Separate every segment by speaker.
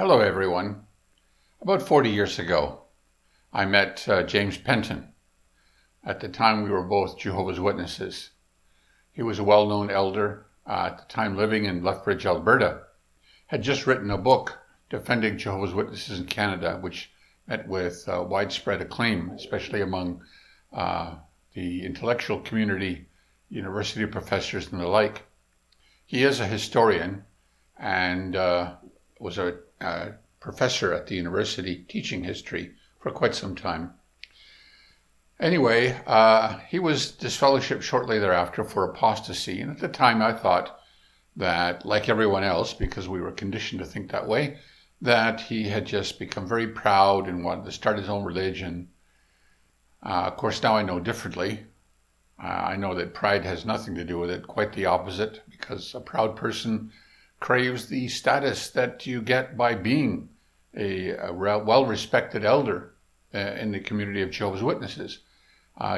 Speaker 1: Hello, everyone. About 40 years ago, I met James Penton. At the time, we were both Jehovah's Witnesses. He was a well-known elder, at the time living in Lethbridge, Alberta, had just written a book defending Jehovah's Witnesses in Canada, which met with widespread acclaim, especially among the intellectual community, university professors and the like. He is a historian and was a professor at the university teaching history for quite some time. Anyway, he was disfellowshipped shortly thereafter for apostasy, and at the time I thought that, like everyone else, because we were conditioned to think that way, that he had just become very proud and wanted to start his own religion. Of course, now I know differently. I know that pride has nothing to do with it, quite the opposite, because a proud person craves the status that you get by being a well-respected elder in the community of Jehovah's Witnesses.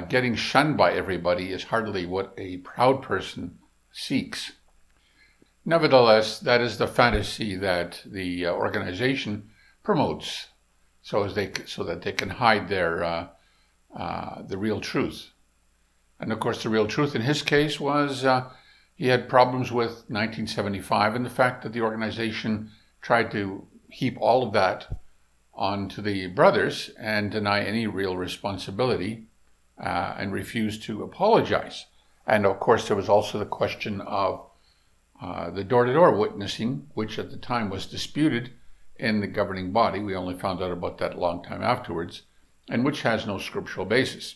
Speaker 1: Getting shunned by everybody is hardly what a proud person seeks. Nevertheless, that is the fantasy that the organization promotes, so that they can hide the real truth. And of course, the real truth in his case was he had problems with 1975 and the fact that the organization tried to heap all of that onto the brothers and deny any real responsibility and refuse to apologize. And of course, there was also the question of the door-to-door witnessing, which at the time was disputed in the governing body. We only found out about that a long time afterwards, and which has no scriptural basis.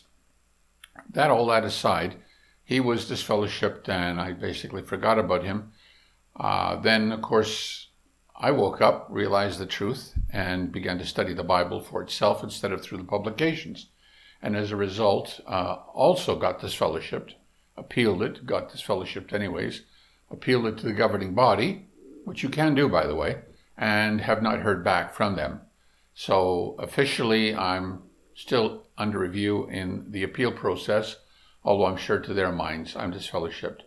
Speaker 1: All that aside, he was disfellowshipped and I basically forgot about him. Then, of course, I woke up, realized the truth, and began to study the Bible for itself instead of through the publications. And as a result, also got disfellowshipped, appealed it, got disfellowshipped anyways, appealed it to the governing body, which you can do, by the way, and have not heard back from them. So officially, I'm still under review in the appeal process, although I'm sure to their minds I'm disfellowshipped.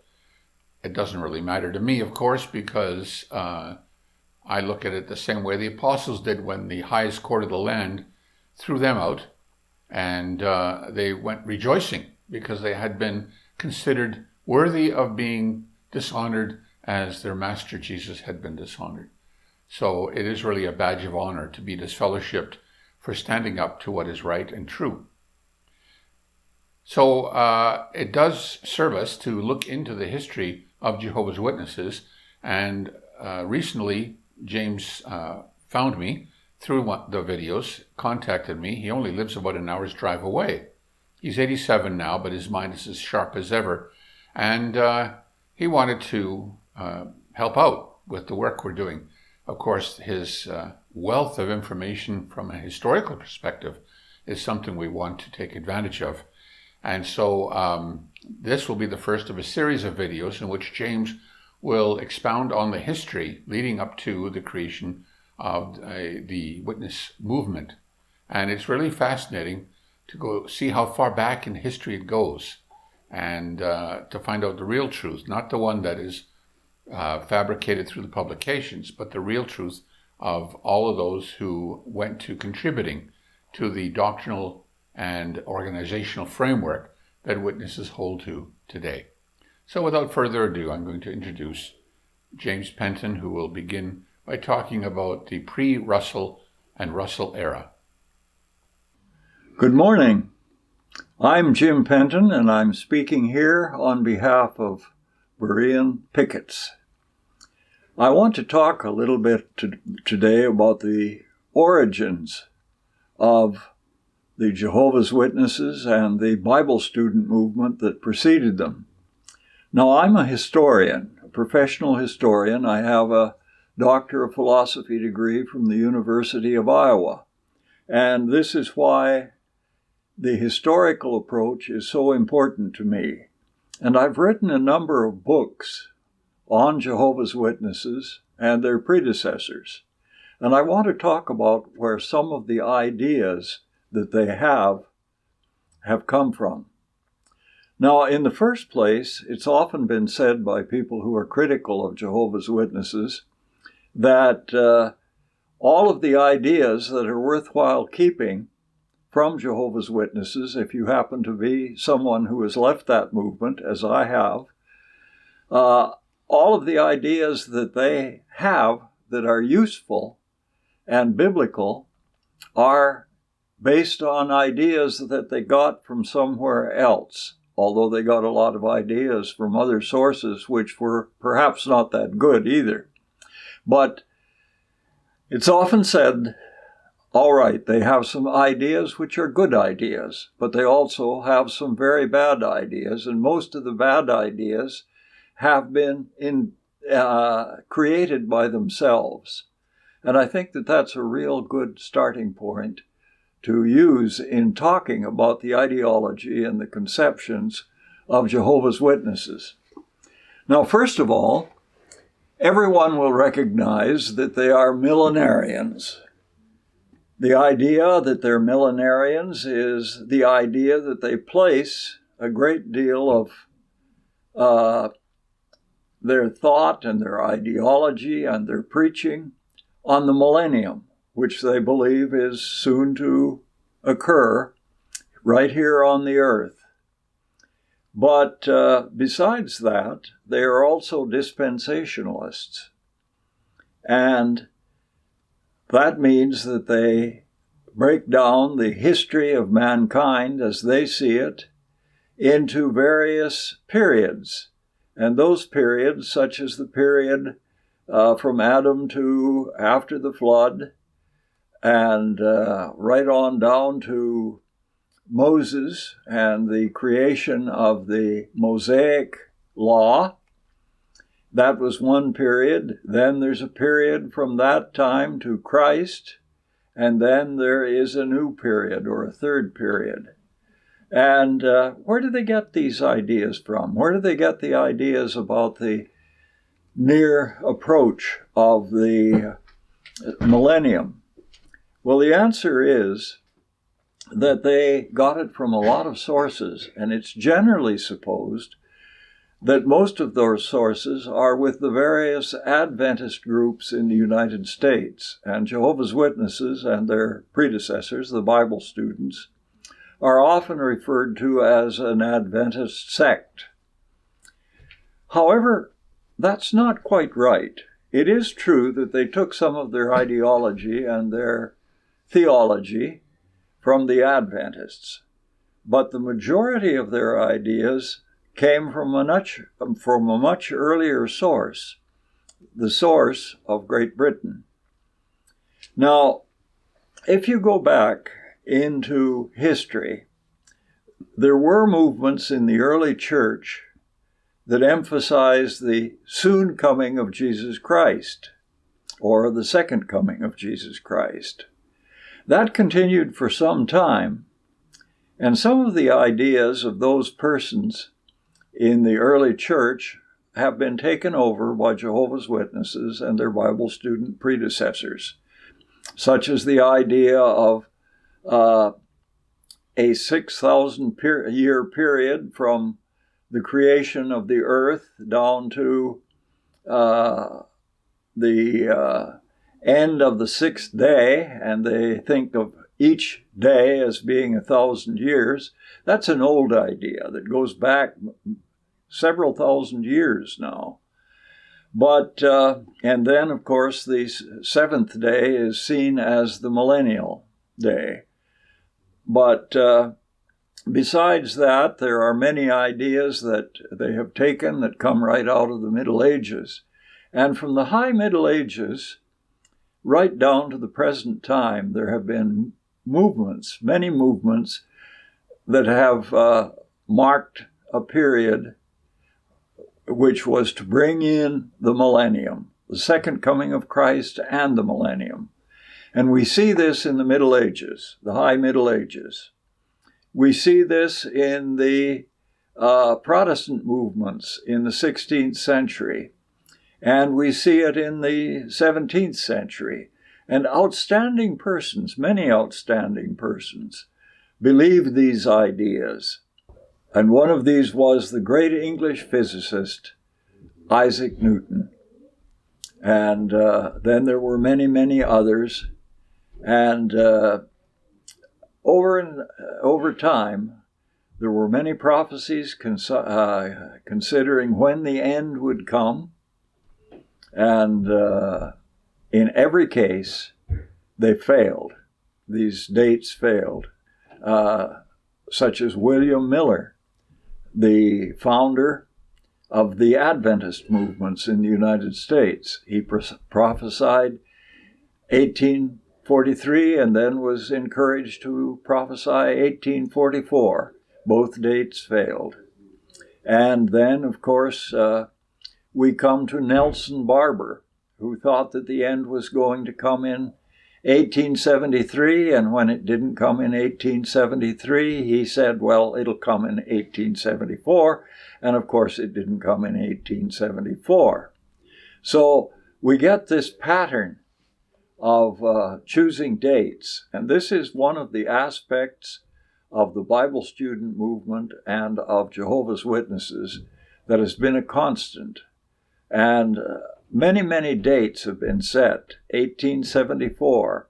Speaker 1: It doesn't really matter to me, of course, because I look at it the same way the apostles did when the highest court of the land threw them out, and they went rejoicing because they had been considered worthy of being dishonored as their master Jesus had been dishonored. So it is really a badge of honor to be disfellowshipped for standing up to what is right and true. So it does serve us to look into the history of Jehovah's Witnesses, and recently James found me through the videos, contacted me. He only lives about an hour's drive away. He's 87 now, but his mind is as sharp as ever, and he wanted to help out with the work we're doing. Of course, his wealth of information from a historical perspective is something we want to take advantage of. And so this will be the first of a series of videos in which James will expound on the history leading up to the creation of the witness movement. And it's really fascinating to go see how far back in history it goes and to find out the real truth, not the one that is fabricated through the publications, but the real truth of all of those who went to contributing to the doctrinal and organizational framework that witnesses hold to today. So without further ado, I'm going to introduce James Penton, who will begin by talking about the pre-Russell and Russell era.
Speaker 2: Good morning. I'm Jim Penton, and I'm speaking here on behalf of Beroean Pickets. I want to talk a little bit today about the origins of the Jehovah's Witnesses and the Bible student movement that preceded them. Now, I'm a historian, a professional historian. I have a Doctor of Philosophy degree from the University of Iowa, and this is why the historical approach is so important to me. And I've written a number of books on Jehovah's Witnesses and their predecessors. And I want to talk about where some of the ideas that they have come from. Now, in the first place, it's often been said by people who are critical of Jehovah's Witnesses that all of the ideas that are worthwhile keeping from Jehovah's Witnesses, if you happen to be someone who has left that movement, as I have, all of the ideas that they have that are useful and biblical are based on ideas that they got from somewhere else, although they got a lot of ideas from other sources which were perhaps not that good either. But it's often said, all right, they have some ideas which are good ideas, but they also have some very bad ideas, and most of the bad ideas have been created by themselves. And I think that that's a real good starting point to use in talking about the ideology and the conceptions of Jehovah's Witnesses. Now, first of all, everyone will recognize that they are millenarians. The idea that they're millenarians is the idea that they place a great deal of their thought and their ideology and their preaching on the millennium, which they believe is soon to occur right here on the earth. But besides that, they are also dispensationalists. And that means that they break down the history of mankind as they see it into various periods. And those periods, such as the period from Adam to after the flood, and right on down to Moses and the creation of the Mosaic law. That was one period. Then there's a period from that time to Christ, and then there is a new period or a third period. And where do they get these ideas from? Where do they get the ideas about the near approach of the millennium? Well, the answer is that they got it from a lot of sources, and it's generally supposed that most of those sources are with the various Adventist groups in the United States, and Jehovah's Witnesses and their predecessors, the Bible students, are often referred to as an Adventist sect. However, that's not quite right. It is true that they took some of their ideology and their theology from the Adventists, but the majority of their ideas came from a much earlier source, the source of Great Britain. Now, if you go back into history, there were movements in the early church that emphasized the soon coming of Jesus Christ, or the second coming of Jesus Christ. That continued for some time, and some of the ideas of those persons in the early church have been taken over by Jehovah's Witnesses and their Bible student predecessors, such as the idea of a 6,000 year period from the creation of the earth down to the end of the sixth day, and they think of each day as being 1,000 years. That's an old idea that goes back several thousand years now. But, and then, of course, the seventh day is seen as the millennial day. But besides that, there are many ideas that they have taken that come right out of the Middle Ages. And from the High Middle Ages right down to the present time, there have been movements, many movements, that have marked a period which was to bring in the millennium, the second coming of Christ and the millennium. And we see this in the Middle Ages, the High Middle Ages. We see this in the Protestant movements in the 16th century. And we see it in the 17th century. And outstanding persons, many outstanding persons, believed these ideas. And one of these was the great English physicist, Isaac Newton. And then there were many, many others. And over time, there were many prophecies considering when the end would come. And in every case, they failed. These dates failed. Such as William Miller, the founder of the Adventist movements in the United States. He prophesied 1843 and then was encouraged to prophesy 1844. Both dates failed. And then, of course, we come to Nelson Barbour, who thought that the end was going to come in 1873, and when it didn't come in 1873, he said, well, it'll come in 1874, and of course it didn't come in 1874. So we get this pattern of choosing dates, and this is one of the aspects of the Bible student movement and of Jehovah's Witnesses that has been a constant. And many, many dates have been set: 1874,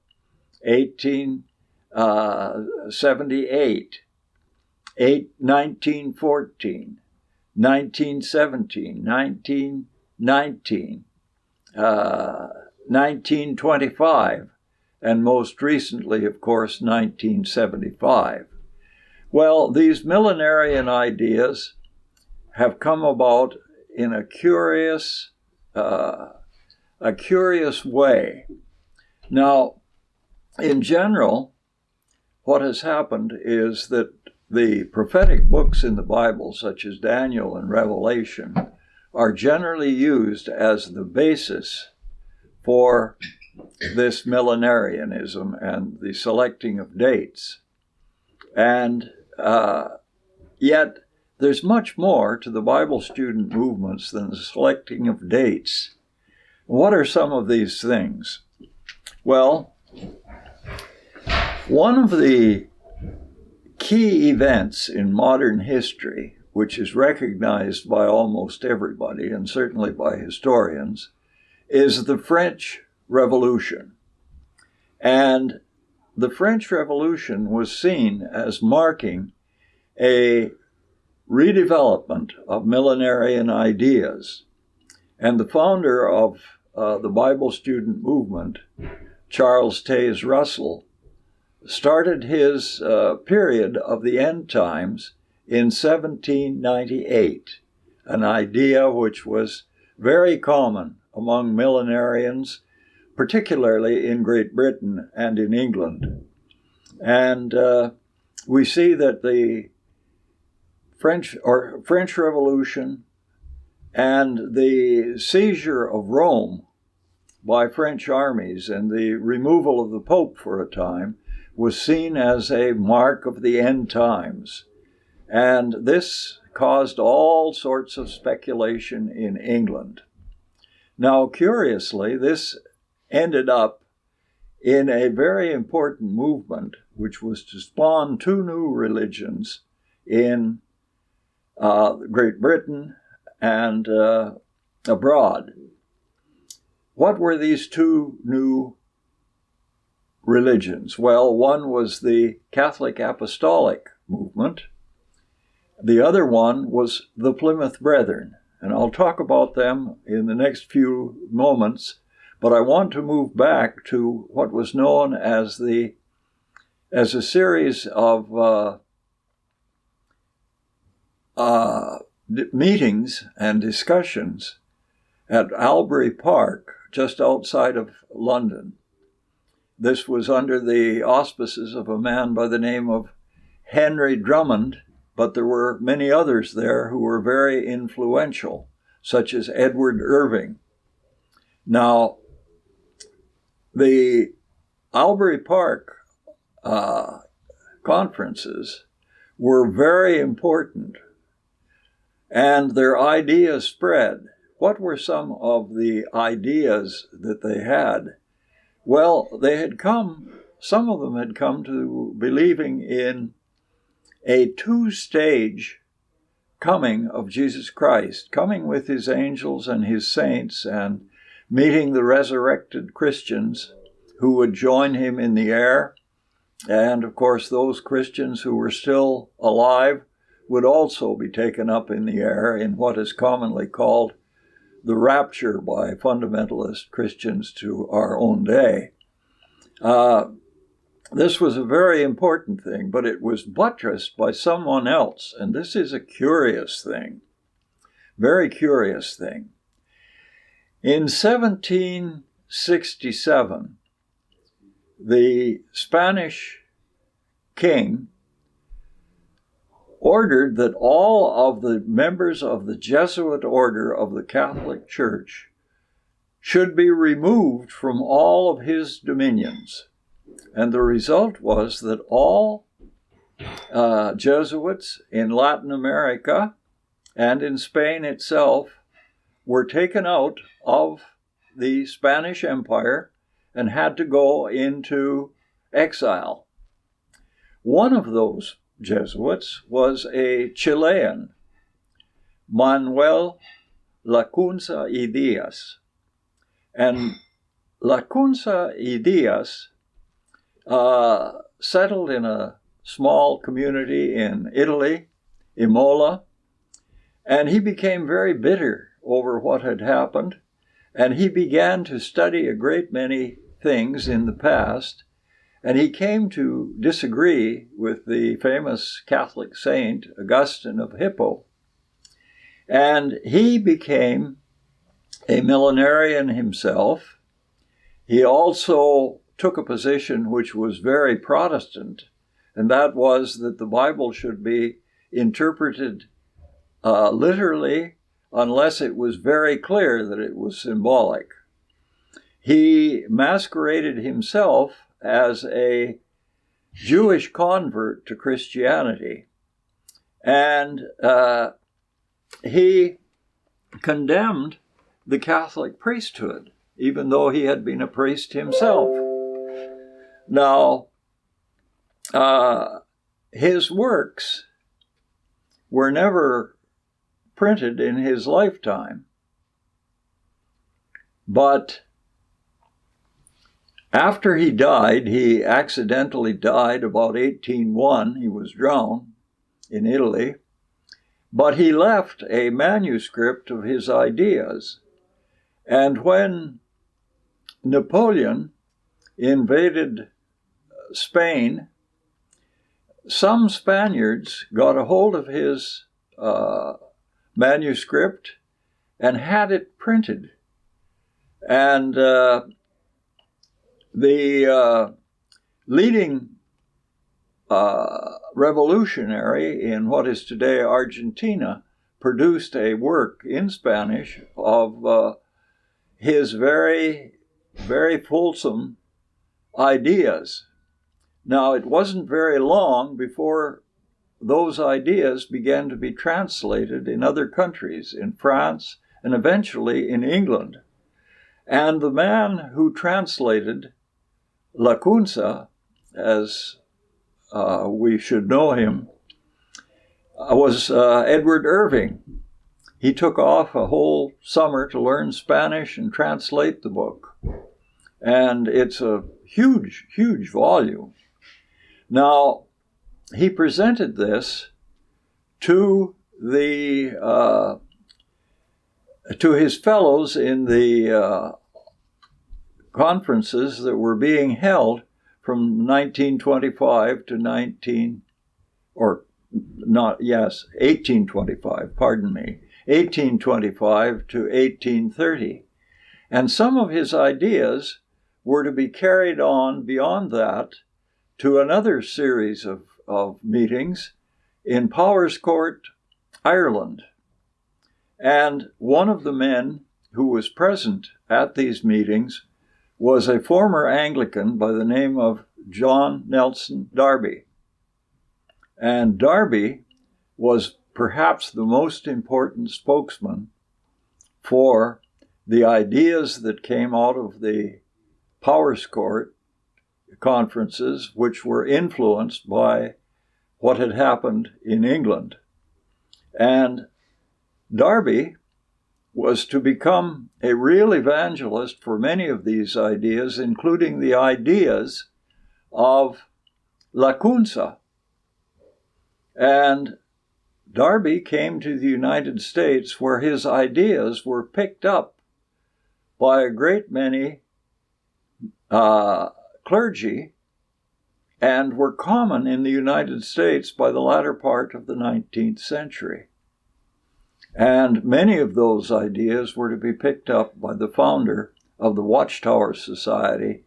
Speaker 2: 1878, 1914, 1917, 1919, 1925, and most recently, of course, 1975. Well, these millenarian ideas have come about in a curious way. Now, in general, what has happened is that the prophetic books in the Bible, such as Daniel and Revelation, are generally used as the basis for this millenarianism and the selecting of dates. And yet, there's much more to the Bible student movements than the selecting of dates. What are some of these things? Well, one of the key events in modern history, which is recognized by almost everybody, and certainly by historians, is the French Revolution. And the French Revolution was seen as marking a redevelopment of millenarian ideas. And the founder of the Bible student movement, Charles Taze Russell, started his period of the end times in 1798, an idea which was very common among millenarians, particularly in Great Britain and in England. And we see that the French Revolution and the seizure of Rome by French armies and the removal of the Pope for a time was seen as a mark of the end times. And this caused all sorts of speculation in England. Now, curiously, this ended up in a very important movement, which was to spawn two new religions in Great Britain and abroad. What were these two new religions? Well, one was the Catholic Apostolic movement. The other one was the Plymouth Brethren. And I'll talk about them in the next few moments, but I want to move back to what was known as a series of meetings and discussions at Albury Park, just outside of London. This was under the auspices of a man by the name of Henry Drummond, but there were many others there who were very influential, such as Edward Irving. Now, the Albury Park conferences were very important, and their ideas spread. What were some of the ideas that they had? Well, some of them had come to believing in a two-stage coming of Jesus Christ, coming with his angels and his saints and meeting the resurrected Christians who would join him in the air. And of course, those Christians who were still alive would also be taken up in the air in what is commonly called the rapture by fundamentalist Christians to our own day. This was a very important thing, but it was buttressed by someone else. And this is a curious thing, very curious thing. In 1767, the Spanish king ordered that all of the members of the Jesuit order of the Catholic Church should be removed from all of his dominions. And the result was that all Jesuits in Latin America and in Spain itself were taken out of the Spanish Empire and had to go into exile. One of those Jesuits was a Chilean, Manuel Laguna y Diaz. And Laguna y Diaz settled in a small community in Italy, Imola, and he became very bitter over what had happened, and he began to study a great many things in the past, and he came to disagree with the famous Catholic saint Augustine of Hippo, and he became a millenarian himself. He also took a position which was very Protestant, and that was that the Bible should be interpreted literally unless it was very clear that it was symbolic. He masqueraded himself as a Jewish convert to Christianity, and he condemned the Catholic priesthood, even though he had been a priest himself. Now, his works were never printed in his lifetime, but after he died, he accidentally died about 1801. He was drowned in Italy, but he left a manuscript of his ideas. And when Napoleon invaded Spain, some Spaniards got a hold of his manuscript and had it printed. And the leading revolutionary in what is today Argentina produced a work in Spanish of his very, very fulsome ideas. Now, it wasn't very long before those ideas began to be translated in other countries, in France, and eventually in England. And the man who translated Laguna, as we should know him, was Edward Irving. He took off a whole summer to learn Spanish and translate the book. And it's a huge, huge volume. Now, he presented this to his fellows in the conferences that were being held from 1825 to 1830. And some of his ideas were to be carried on beyond that to another series of meetings in Powerscourt, Ireland. And one of the men who was present at these meetings was a former Anglican by the name of John Nelson Darby. And Darby was perhaps the most important spokesman for the ideas that came out of the Powerscourt conferences, which were influenced by what had happened in England. And Darby was to become a real evangelist for many of these ideas, including the ideas of Lacunza. And Darby came to the United States, where his ideas were picked up by a great many clergy and were common in the United States by the latter part of the 19th century. And many of those ideas were to be picked up by the founder of the Watchtower Society,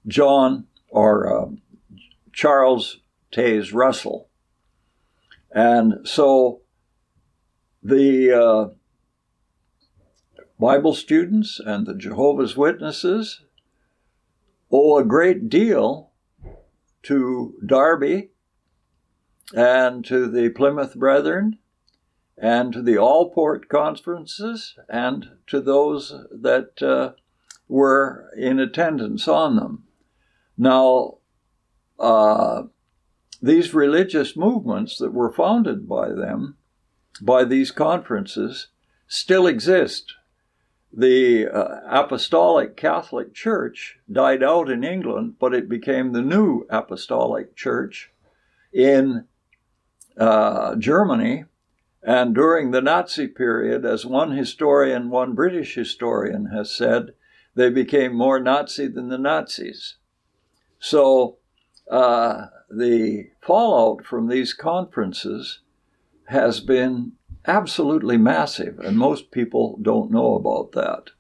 Speaker 2: Charles Taze Russell. And so the Bible students and the Jehovah's Witnesses owe a great deal to Darby and to the Plymouth Brethren and to the Allport conferences and to those that were in attendance on them. Now, these religious movements that were founded by them, by these conferences, still exist. The Apostolic Catholic Church died out in England, but it became the New Apostolic Church in Germany. And during the Nazi period, as one British historian has said, they became more Nazi than the Nazis. So the fallout from these conferences has been absolutely massive, and most people don't know about that.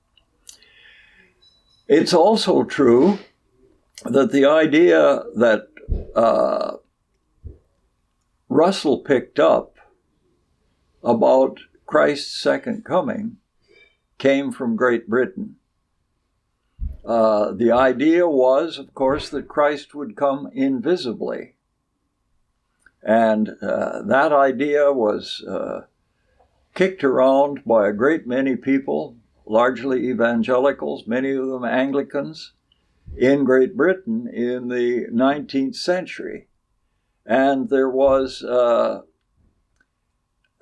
Speaker 2: It's also true that the idea that Russell picked up about Christ's second coming came from Great Britain. The idea was, of course, that Christ would come invisibly. And that idea was kicked around by a great many people, largely evangelicals, many of them Anglicans, in Great Britain in the 19th century. And there was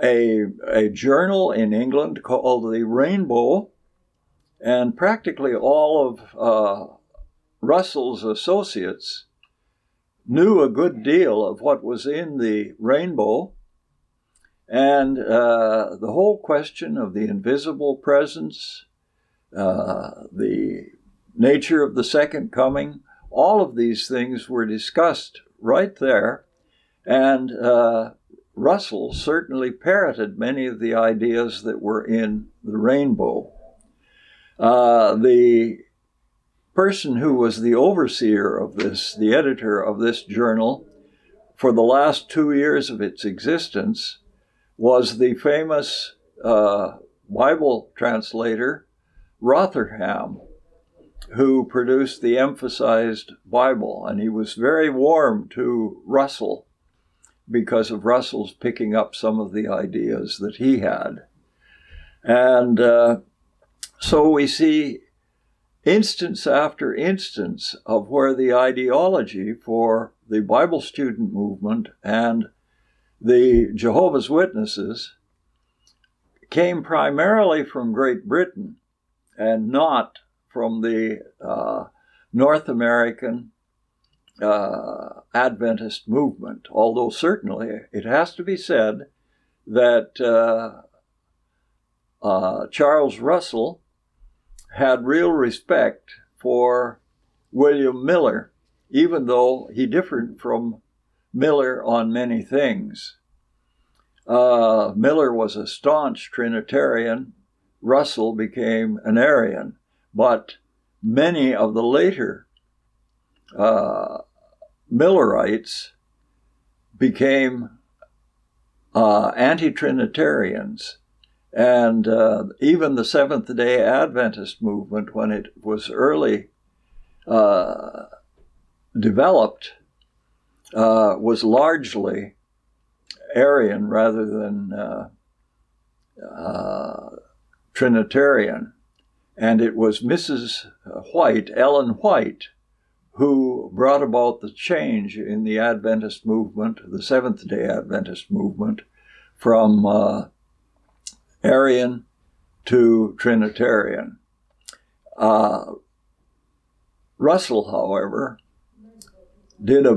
Speaker 2: a journal in England called the Rainbow, and practically all of Russell's associates knew a good deal of what was in the Rainbow, and the whole question of the invisible presence, the nature of the second coming, all of these things were discussed right there, and Russell certainly parroted many of the ideas that were in the Rainbow. The person who was the overseer of this, the editor of this journal, for the last 2 years of its existence, was the famous Bible translator Rotherham, who produced the Emphasized Bible. And he was very warm to Russell because of Russell's picking up some of the ideas that he had. And so we see instance after instance of where the ideology for the Bible student movement and the Jehovah's Witnesses came primarily from Great Britain and not from the North American Adventist movement, although certainly it has to be said that Charles Russell had real respect for William Miller, even though he differed from Miller on many things. Miller was a staunch Trinitarian. Russell became an Arian, but many of the later Millerites became anti-Trinitarians. And even the Seventh-day Adventist movement, when it was early developed, was largely Arian rather than Trinitarian. And it was Mrs. White, Ellen White, who brought about the change in the Adventist movement, the Seventh-day Adventist movement, from Arian to Trinitarian. Russell, however, did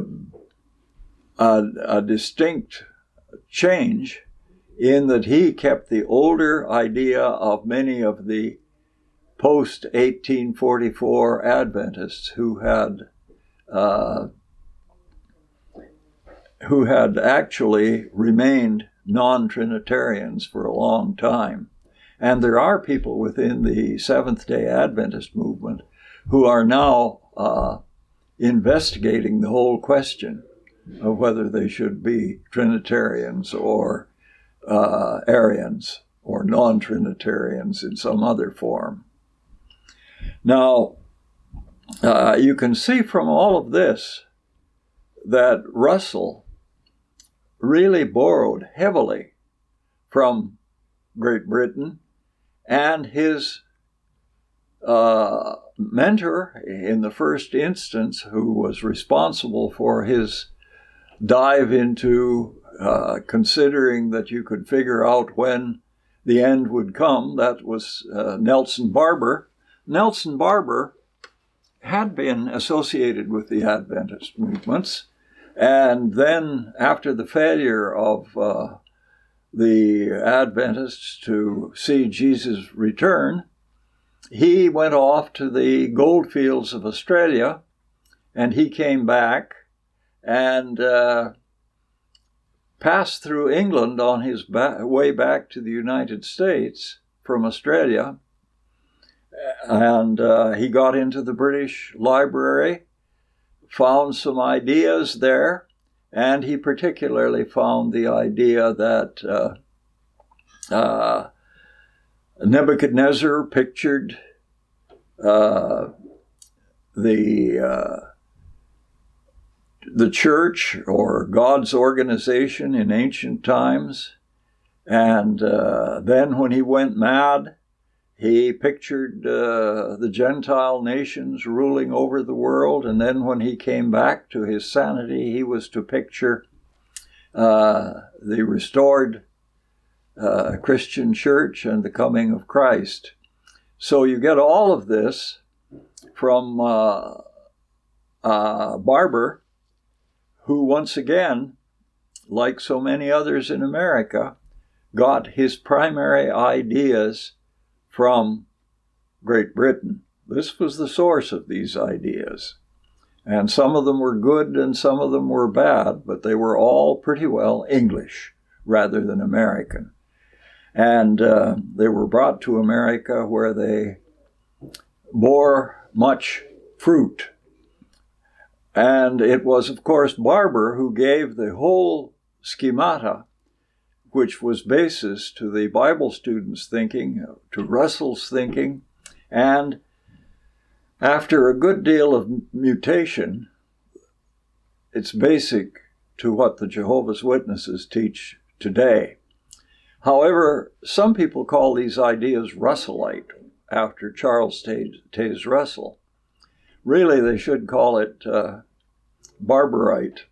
Speaker 2: a distinct change in that he kept the older idea of many of the post-1844 Adventists who had actually remained non-Trinitarians for a long time. And there are people within the Seventh-day Adventist movement who are now investigating the whole question of whether they should be Trinitarians or Arians or non-Trinitarians in some other form. Now, you can see from all of this that Russell really borrowed heavily from Great Britain, and his mentor in the first instance, who was responsible for his dive into considering that you could figure out when the end would come, that was Nelson Barbour. Nelson Barbour had been associated with the Adventist movements, and then after the failure of the Adventists to see Jesus return, he went off to the goldfields of Australia, and he came back and passed through England on his way back to the United States from Australia. And he got into the British Library, found some ideas there, and he particularly found the idea that Nebuchadnezzar pictured the church or God's organization in ancient times, and then when he went mad, he pictured the Gentile nations ruling over the world, and then when he came back to his sanity, he was to picture the restored Christian church and the coming of Christ. So you get all of this from Barbour, who once again, like so many others in America, got his primary ideas from Great Britain. This was the source of these ideas. And some of them were good and some of them were bad, but they were all pretty well English rather than American. And they were brought to America where they bore much fruit. And it was, of course, Barbour who gave the whole schemata, which was basis to the Bible students' thinking, to Russell's thinking, and after a good deal of mutation, it's basic to what the Jehovah's Witnesses teach today. However, some people call these ideas Russellite, after Charles Taze Russell. Really, they should call it Barbourite.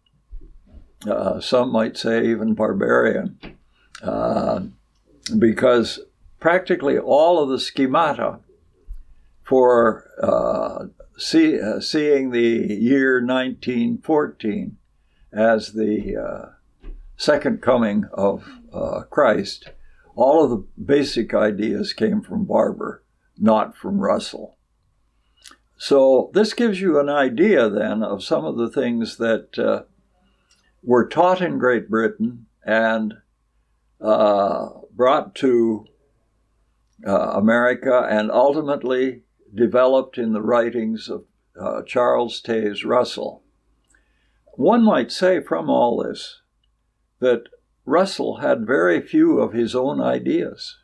Speaker 2: Some might say even barbarian. Because practically all of the schemata for seeing the year 1914 as the second coming of Christ, all of the basic ideas came from Barbour, not from Russell. So this gives you an idea then of some of the things that were taught in Great Britain and brought to America and ultimately developed in the writings of Charles Taze Russell. One might say from all this that Russell had very few of his own ideas.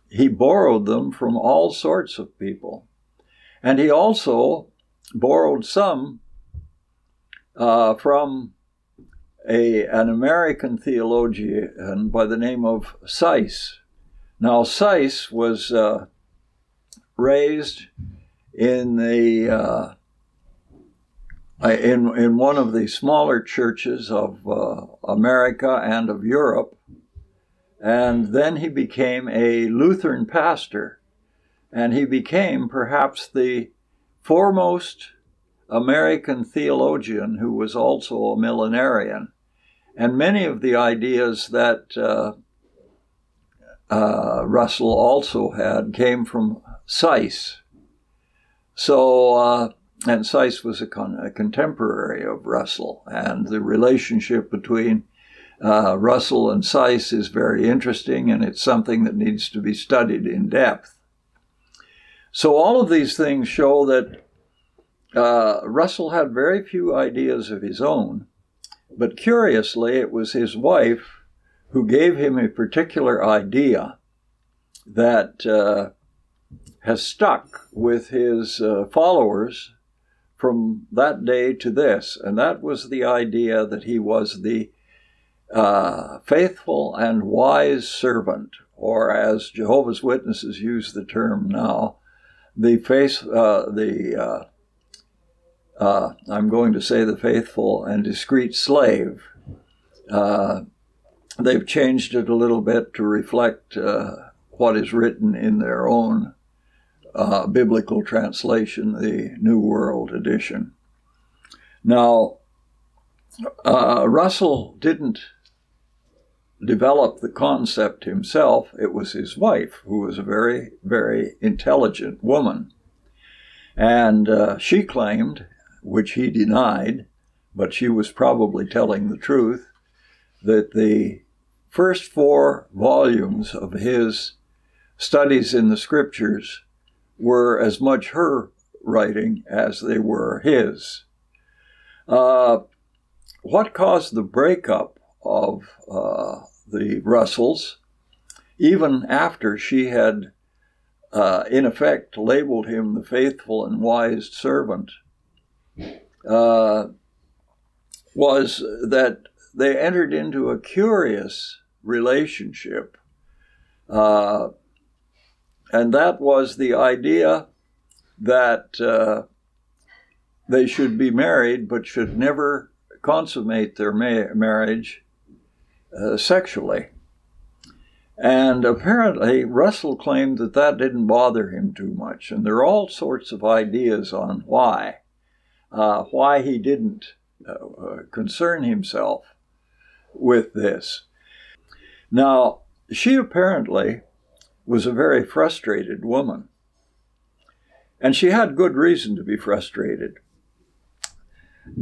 Speaker 2: He borrowed them from all sorts of people. And he also borrowed some from an American theologian by the name of Seiss. Now, Seiss was raised in in one of the smaller churches of America and of Europe, and then he became a Lutheran pastor, and he became perhaps the foremost American theologian who was also a millenarian. And many of the ideas that Russell also had came from Taze. So, and Taze was a contemporary of Russell, and the relationship between Russell and Taze is very interesting, and it's something that needs to be studied in depth. So all of these things show that Russell had very few ideas of his own, but curiously, it was his wife who gave him a particular idea that has stuck with his followers from that day to this, and that was the idea that he was the faithful and wise servant, or as Jehovah's Witnesses use the term now, I'm going to say the faithful and discreet slave. They've changed it a little bit to reflect what is written in their own biblical translation, the New World Edition. Now, Russell didn't develop the concept himself. It was his wife, who was a very, very intelligent woman. And she claimed, which he denied, but she was probably telling the truth, that the first 4 volumes of his studies in the scriptures were as much her writing as they were his. What caused the breakup of the Russells, even after she had in effect labeled him the faithful and wise servant, was that they entered into a curious relationship. And that was the idea that they should be married but should never consummate their marriage sexually. And apparently Russell claimed that that didn't bother him too much. And there are all sorts of ideas on why he didn't concern himself with this. Now, she apparently was a very frustrated woman. And she had good reason to be frustrated.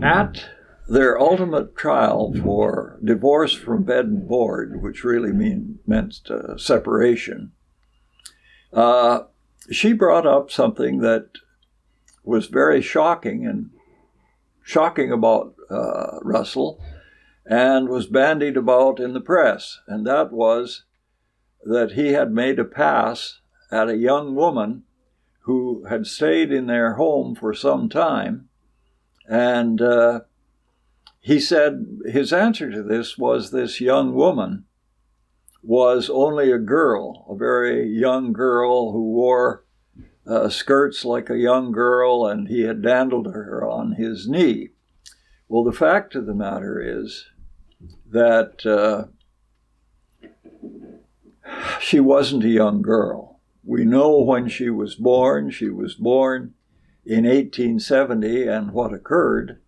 Speaker 2: At their ultimate trial for divorce from bed and board, which really meant separation, she brought up something that was very shocking about Russell, and was bandied about in the press, and that was that he had made a pass at a young woman who had stayed in their home for some time, and he said his answer to this was this young woman was only a girl, a very young girl who wore skirts like a young girl, and he had dandled her on his knee. Well, the fact of the matter is that she wasn't a young girl. We know when she was born. She was born in 1870, and what occurred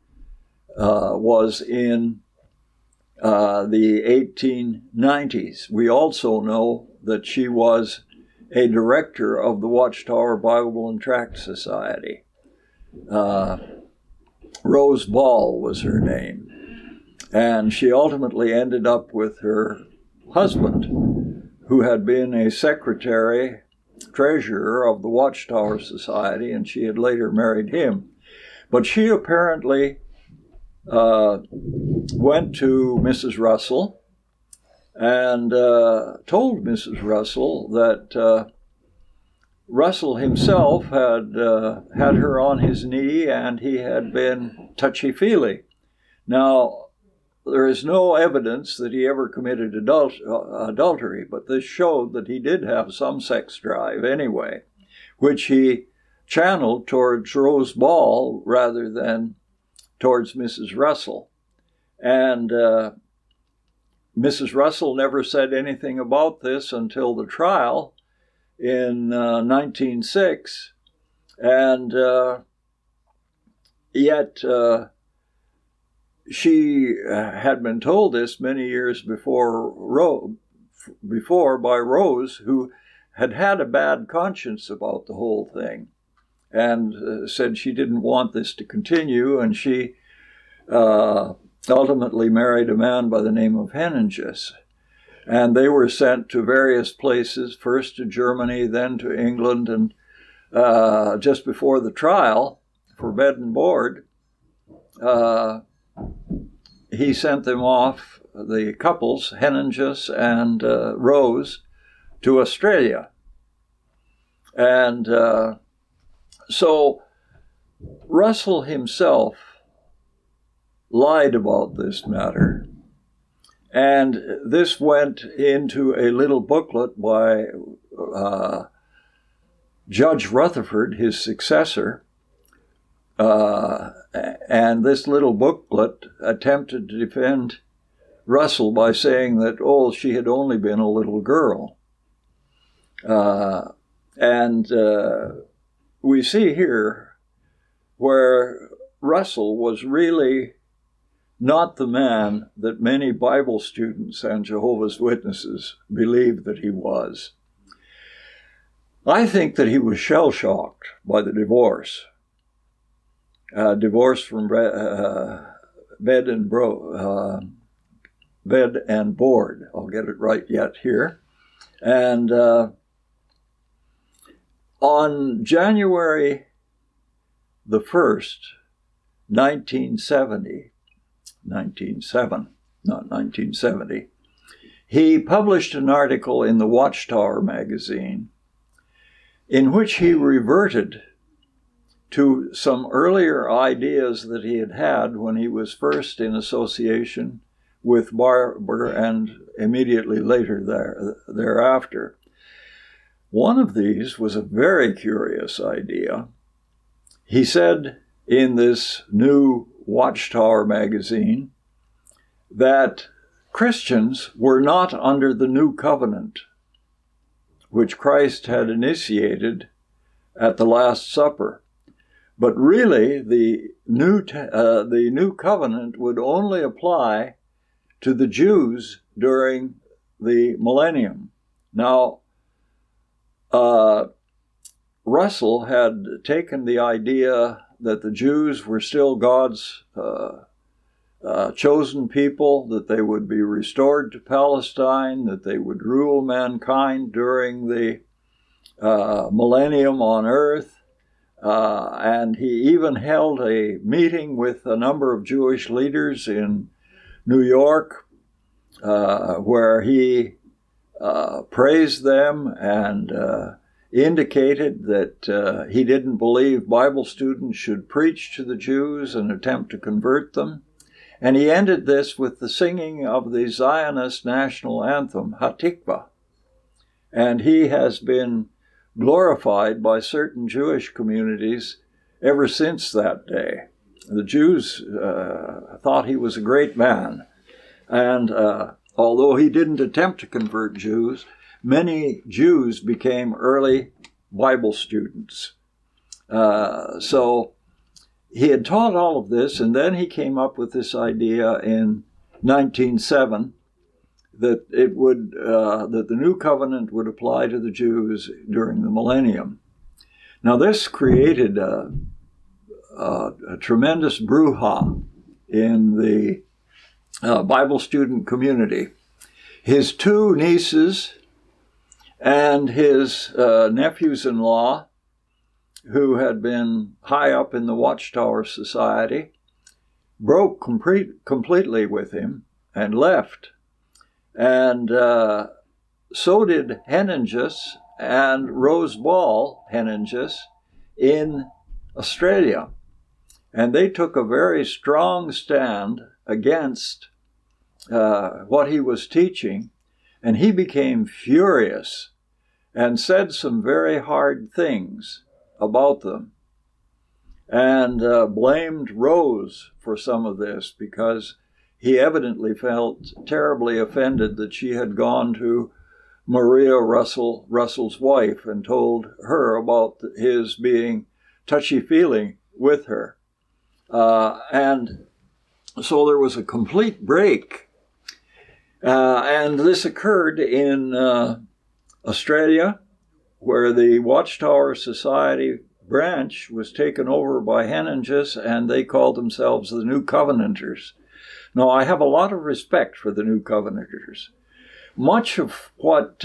Speaker 2: was in the 1890s. We also know that she was a director of the Watchtower Bible and Tract Society. Rose Ball was her name. And she ultimately ended up with her husband, who had been a secretary, treasurer of the Watchtower Society, and she had later married him. But she apparently went to Mrs. Russell and told Mrs. Russell that Russell himself had her on his knee, and he had been touchy-feely. Now, there is no evidence that he ever committed adultery, but this showed that he did have some sex drive anyway, which he channeled towards Rose Ball rather than towards Mrs. Russell. And Mrs. Russell never said anything about this until the trial in 1906, and yet she had been told this many years before by Rose, who had had a bad conscience about the whole thing, and said she didn't want this to continue, and she ultimately married a man by the name of Henninges. And they were sent to various places, first to Germany, then to England, and just before the trial for bed and board, he sent them off, the couples, Henninges and Rose, to Australia. And so Russell himself lied about this matter, and this went into a little booklet by Judge Rutherford, his successor, and this little booklet attempted to defend Russell by saying that, oh, she had only been a little girl. And we see here where Russell was really not the man that many Bible students and Jehovah's Witnesses believed that he was. I think that he was shell-shocked by the divorce. Divorce from bed and board. I'll get it right yet here. And on January the 1st, 1970, he published an article in the Watchtower magazine in which he reverted to some earlier ideas that he had had when he was first in association with Barbour and immediately later thereafter. One of these was a very curious idea. He said in this new Watchtower magazine that Christians were not under the new covenant, which Christ had initiated at the Last Supper. But really, the new covenant would only apply to the Jews during the millennium. Now, Russell had taken the idea that the Jews were still God's chosen people, that they would be restored to Palestine, that they would rule mankind during the millennium on earth. And he even held a meeting with a number of Jewish leaders in New York, where he praised them and indicated that he didn't believe Bible students should preach to the Jews and attempt to convert them. And he ended this with the singing of the Zionist national anthem, Hatikvah. And he has been glorified by certain Jewish communities ever since that day. The Jews thought he was a great man. And although he didn't attempt to convert Jews, many Jews became early Bible students. So he had taught all of this, and then he came up with this idea in 1907 that it would that the new covenant would apply to the Jews during the millennium. Now this created a tremendous brouhaha in the Bible student community. His two nieces and his nephews-in-law, who had been high up in the Watchtower Society, broke completely with him and left. And so did Henninges and Rose Ball Henninges in Australia. And they took a very strong stand against what he was teaching, and he became furious and said some very hard things about them, and blamed Rose for some of this because he evidently felt terribly offended that she had gone to Maria Russell's wife, and told her about his being touchy-feely with her. And so there was a complete break. And this occurred in Australia, where the Watchtower Society branch was taken over by Henninges, and they called themselves the New Covenanters. Now, I have a lot of respect for the New Covenanters. Much of what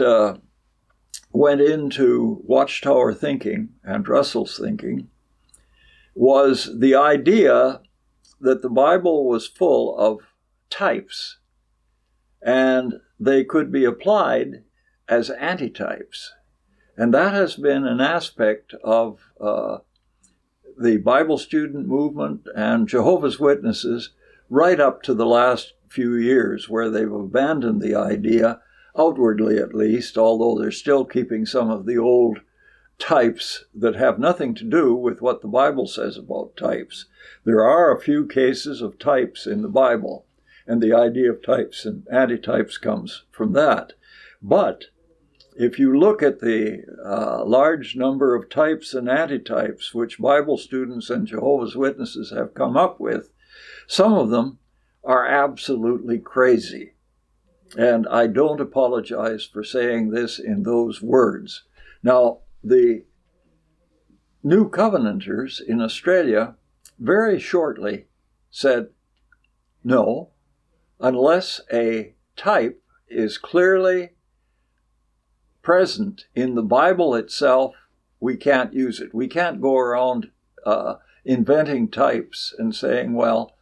Speaker 2: went into Watchtower thinking and Russell's thinking was the idea that the Bible was full of types, and they could be applied as antitypes. And that has been an aspect of the Bible student movement and Jehovah's Witnesses right up to the last few years, where they've abandoned the idea, outwardly at least, although they're still keeping some of the old types that have nothing to do with what the Bible says about types. There are a few cases of types in the Bible, and the idea of types and antitypes comes from that. But if you look at the large number of types and antitypes which Bible students and Jehovah's Witnesses have come up with, some of them are absolutely crazy. And I don't apologize for saying this in those words. Now, the New Covenanters in Australia very shortly said, no, unless a type is clearly present in the Bible itself, we can't use it. We can't go around inventing types and saying, well,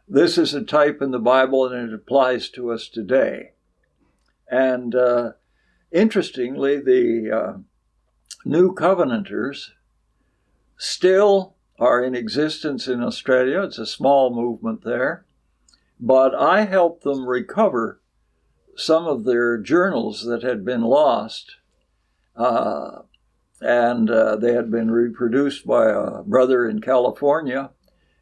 Speaker 2: this is a type in the Bible and it applies to us today. And interestingly, the New Covenanters still are in existence in Australia. It's a small movement there. But I helped them recover some of their journals that had been lost, and they had been reproduced by a brother in California.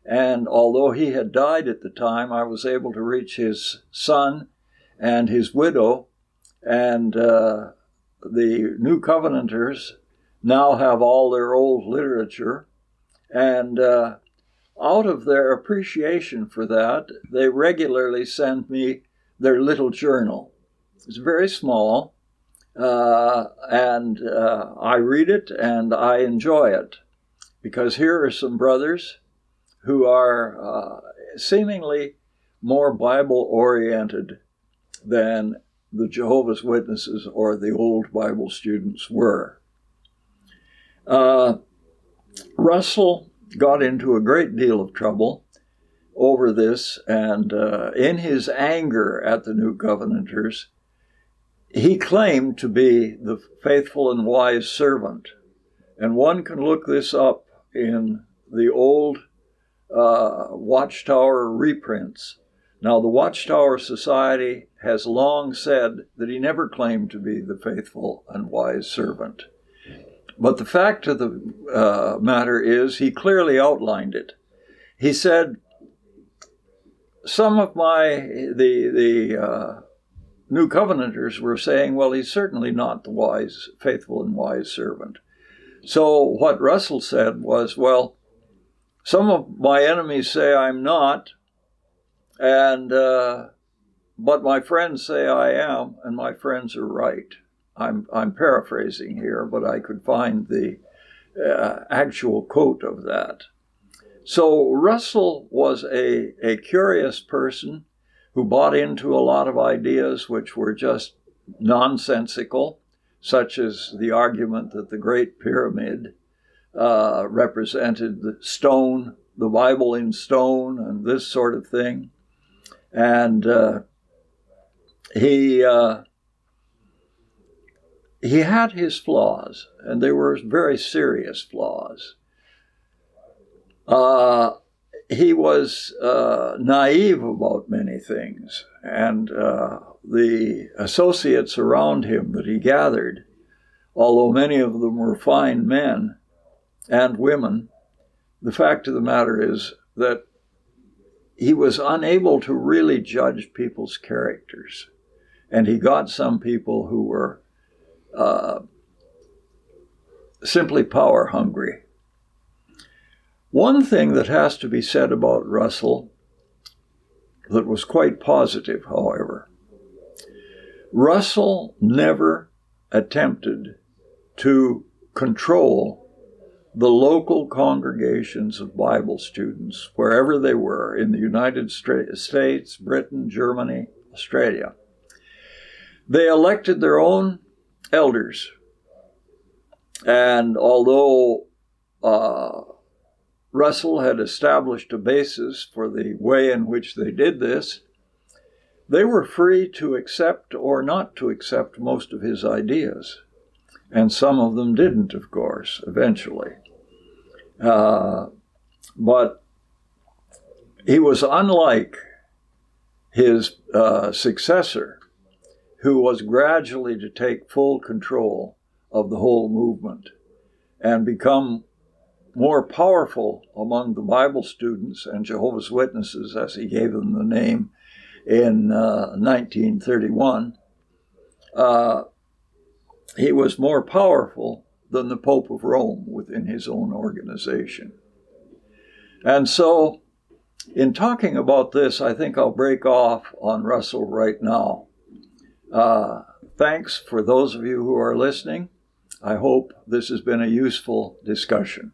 Speaker 2: And although he had died at the time, I was able to reach his son and his widow, and the New Covenanters now have all their old literature. And out of their appreciation for that, they regularly send me their little journal. It's very small, and I read it and I enjoy it, because here are some brothers who are seemingly more Bible-oriented than the Jehovah's Witnesses or the old Bible students were. Russell got into a great deal of trouble over this, and in his anger at the New Covenanters, he claimed to be the faithful and wise servant. And one can look this up in the old Watchtower reprints. Now, the Watchtower Society has long said that he never claimed to be the faithful and wise servant. But the fact of the matter is, he clearly outlined it. He said, some of the New Covenanters were saying, well, he's certainly not the wise, faithful and wise servant. So what Russell said was, well, some of my enemies say I'm not, and but my friends say I am, and my friends are right. I'm paraphrasing here, but I could find the actual quote of that. So Russell was a curious person who bought into a lot of ideas which were just nonsensical, such as the argument that the Great Pyramid represented the stone, the Bible in stone, and this sort of thing. And he had his flaws, and they were very serious flaws. He was naive about many things, and the associates around him that he gathered, although many of them were fine men and women, the fact of the matter is that he was unable to really judge people's characters. And he got some people who were simply power hungry. One thing that has to be said about Russell that was quite positive, however, Russell never attempted to control the local congregations of Bible students, wherever they were, in the United States, Britain, Germany, Australia. They elected their own elders. And although Russell had established a basis for the way in which they did this, they were free to accept or not to accept most of his ideas. And some of them didn't, of course, eventually. But he was unlike his successor, who was gradually to take full control of the whole movement and become more powerful among the Bible students and Jehovah's Witnesses, as he gave them the name in 1931. He was more powerful than the Pope of Rome within his own organization. And so, in talking about this, I think I'll break off on Russell right now. Thanks for those of you who are listening. I hope this has been a useful discussion.